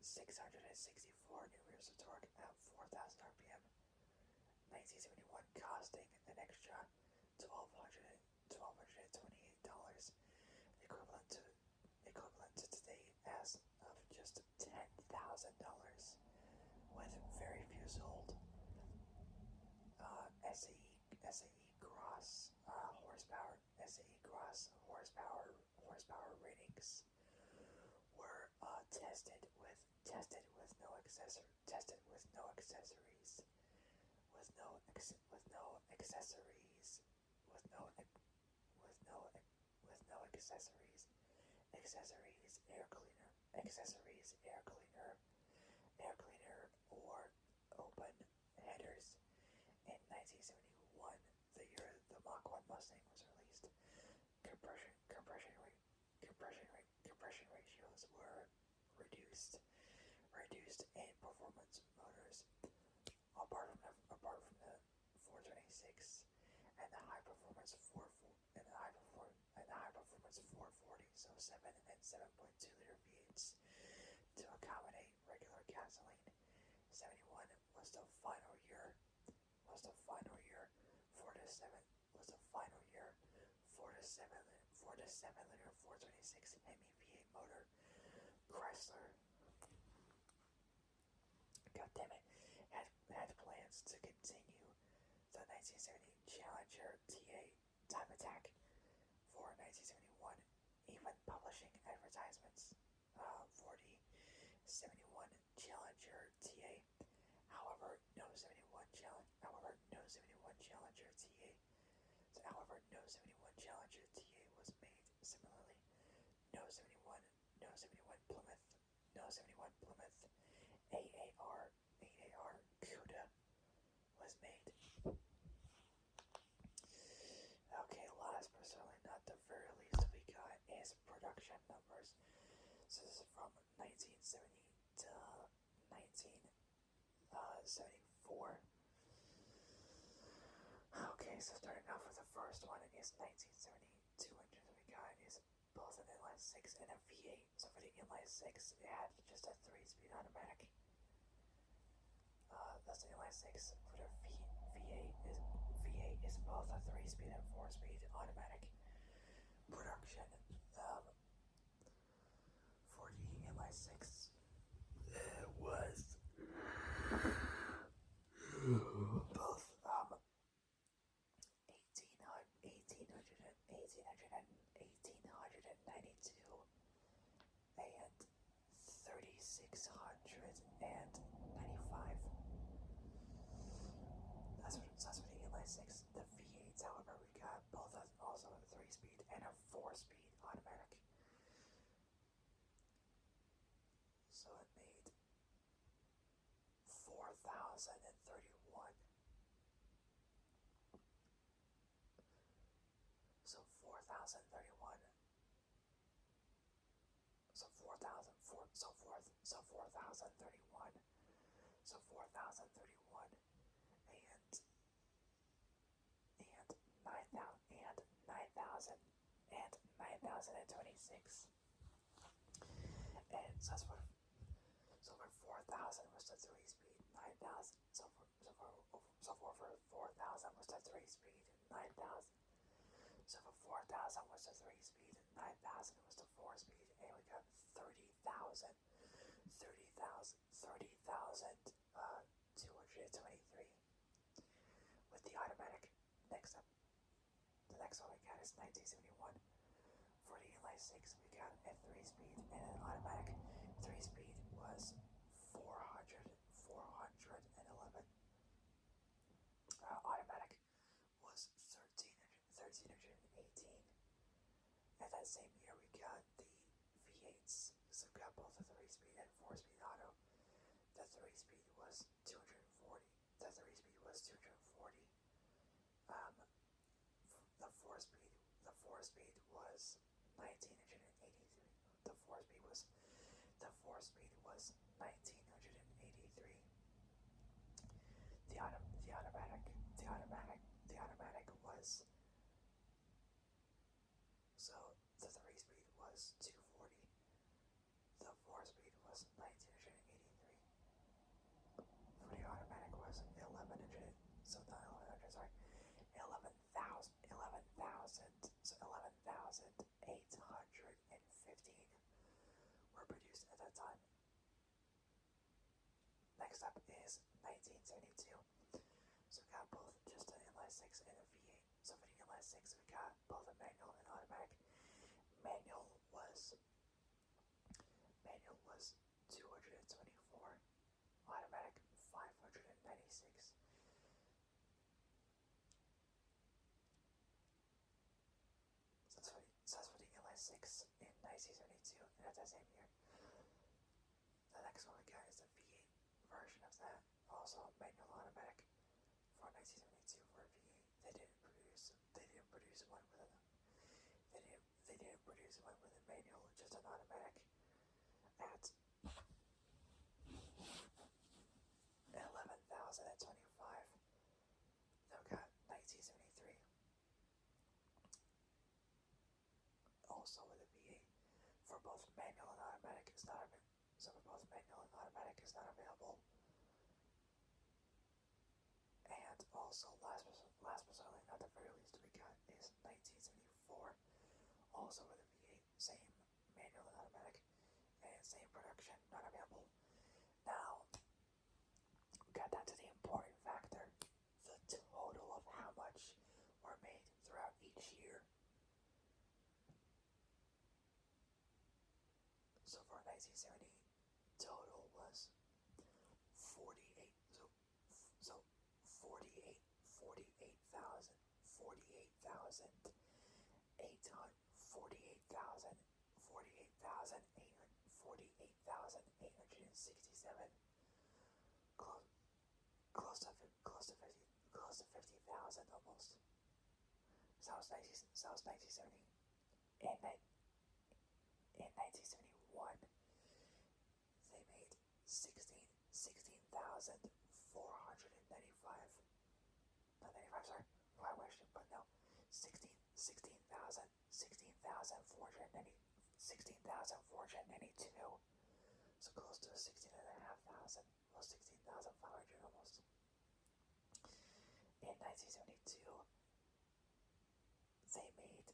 664 newton-meters of torque at 4,000 RPM. 1971 costing an extra $1,228, equivalent to today as of just $10,000, with very few sold. SAE Gross horsepower ratings were tested with no accessories with no accessories air cleaner or open headers. In 1971, the year the Mach 1 Mustang was released, compression ratios were reduced in performance motors, apart from the 426 and the high performance 440, so 7 and 7.2 liter V8s to accommodate regular gasoline. 71 was the final year. For the 7 liter 426 Hemi V8 motor. Chrysler, goddammit, had plans to continue the 1970 Challenger TA time attack for 1971, even publishing advertisements for the 71 Challenger TA. However, no 71 Challenger TA. Was made. Similarly, no 71 Plymouth, A.A.A. Cuda was made. Okay, last but certainly not the very least we got is production numbers. So this is from 1970 to 1974. Okay, so starting off with the first one is 1972 engines we got is both an inline 6 and a V8. So for the inline 6, it had just a 3-speed automatic. That's the inline 6. For the V8 is both a 3-speed and 4-speed automatic. Production for the inline 6 was both 1892 and 3695. That's for the inline 6. The V8s, however, we got both also a 3-speed and a 4-speed automatic. So it made 4,031. So 4,031. So 4,031. So 4,031. So 4,031 and 9,026. And so that's what. So for 4,000 was the 3-speed, 9,000. So for 4,000 was the 3-speed, 9,000. So for 4,000 was the 3-speed, 9,000 was the 4-speed, and we got 30,000, 223 with the automatic. Next up, the next one we got is 1971. For the inline 6, we got a 3-speed and an automatic. 3-speed was 411. Automatic was 1318. And that same year we got the V8s. So we got both the 3-speed and 4-speed auto. The 3-speed was 240. The 3-speed was 240. The 4-speed was 1983. The 4-speed was 1983. The automatic was, so the 3-speed was 240. The 4-speed was 1983. For the automatic was 1100. Next up is 1972. So we got both just an inline 6 and a V8. So for the inline 6, we got both a manual and automatic. Manual was 224, automatic 596. So that's for the inline 6 in 1972, and that's that same year. The next one we got is the V8 version of that, also manual automatic for 1972 for a V8. They didn't produce one with a manual, just an automatic. At 11,025. Then we got 1973, also with a V8 for both manual and automatic. It's not so for both manual and automatic is not available. And also last but certainly not the very least we got is 1974, also with a V8, same manual and automatic, and same production, not available. Now we got down to the important factor, the total of how much were made throughout each year. So for 1970, total was 48. So 48,800, 48,867, close to 50,000 almost. So that was 1970. In 1971, they made 16,495. Not 95, sorry. Well, I wish, but no. 16,492. So close to 16,500. Well, 16,500 almost. In 1972, they made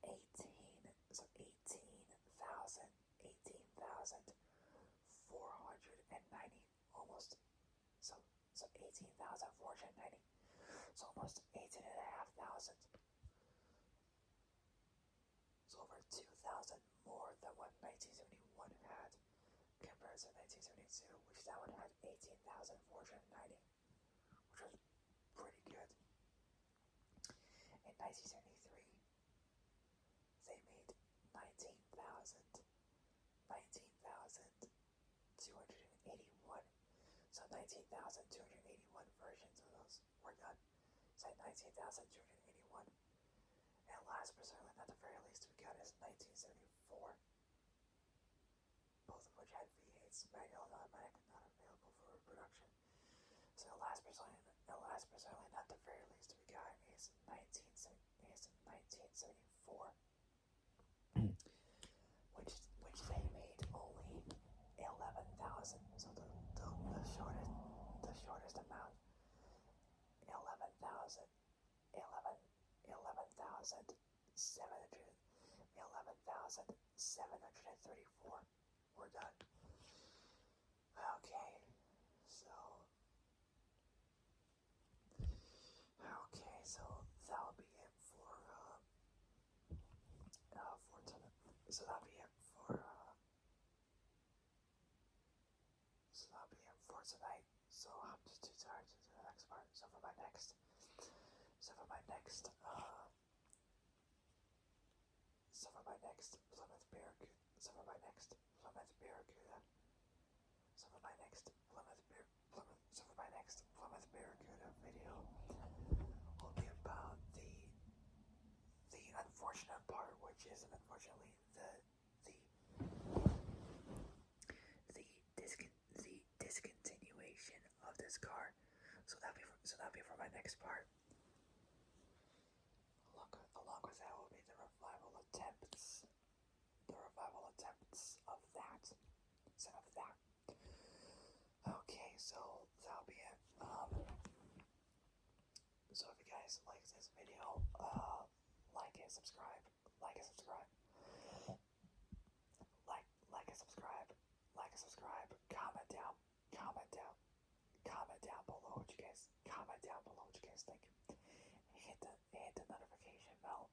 18,490 almost. So 18,490. So almost 18,500. So over 2,000 more than what 1971 had compared to 1972, which that one had 18,490, which was pretty good. In 1973, they made 19,281. So 19,281 versions of those were done. So 19,281. And last but certainly not the very least we got is 1974. Both of which had V8s, manual and automatic, not available for production. So last but certainly not the very least we got is 1974. which they made only 11,000. So the shortest amount, 11,700, 11,734 were done. Okay, so that'll be it for tonight. So that'll be it So I'm just too tired to do the next part. So for my next Plymouth Barracuda. So for my next Plymouth Barracuda video will be about the unfortunate part, which is unfortunately the discontinuation of this car. So that'll be for my next part. Along with that will be the revival attempts of that. Okay, so that'll be it. So if you guys like this video, like and subscribe. Comment down. guys think. Hit the notification bell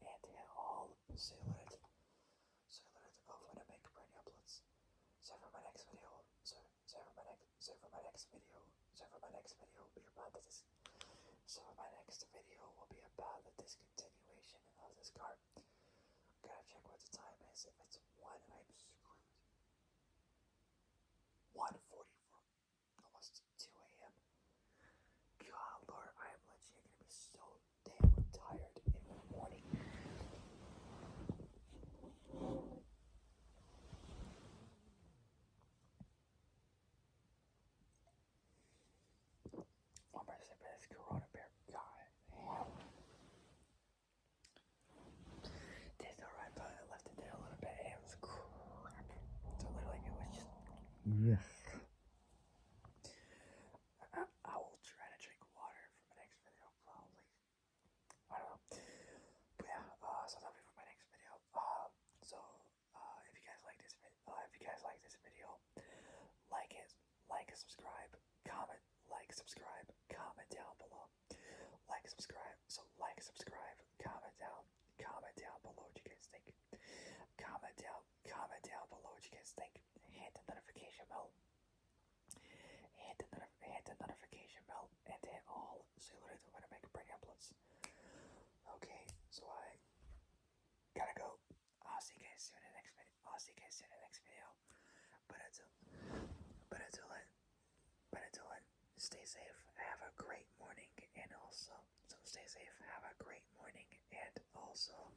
and hit all so you alert of when I make brand new uploads. So for my next video, will be about this. So my next video will be about the discontinuation of this car. Gotta check what the time is. If it's 1, I'm screwed. 1:44, almost 2 a.m. God, Lord, I am legit gonna be so damn tired in the morning. One more sip of this Corona beer. God, hell. Tastes alright, but I left it there a little bit and it was crap. So literally, it was just. Yeah. I will try to drink water for my next video, probably. I don't know. But yeah, so that'll be for my next video. If you guys like this video, like it, and subscribe, comment, subscribe, comment down below. Subscribe, comment down below what you guys think. Comment down below what you guys think. Hit the notification bell. Hit the notification bell and hit all so you alert when I make brand new uploads. Okay, so I gotta go. I'll see you guys soon in the next video. But until then, stay safe. Have a great morning, and also stay safe. Have a great morning, and also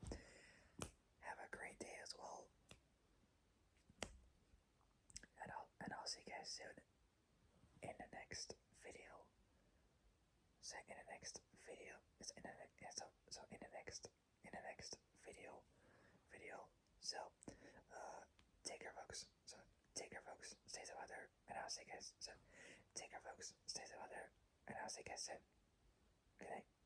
have a great day as well. And I'll see you guys soon in the next video. So in the next video, So take care, folks. Stay safe out there, and I'll see you guys soon. Take care, folks. Stay safe out there, and I'll see you guys soon. Good night.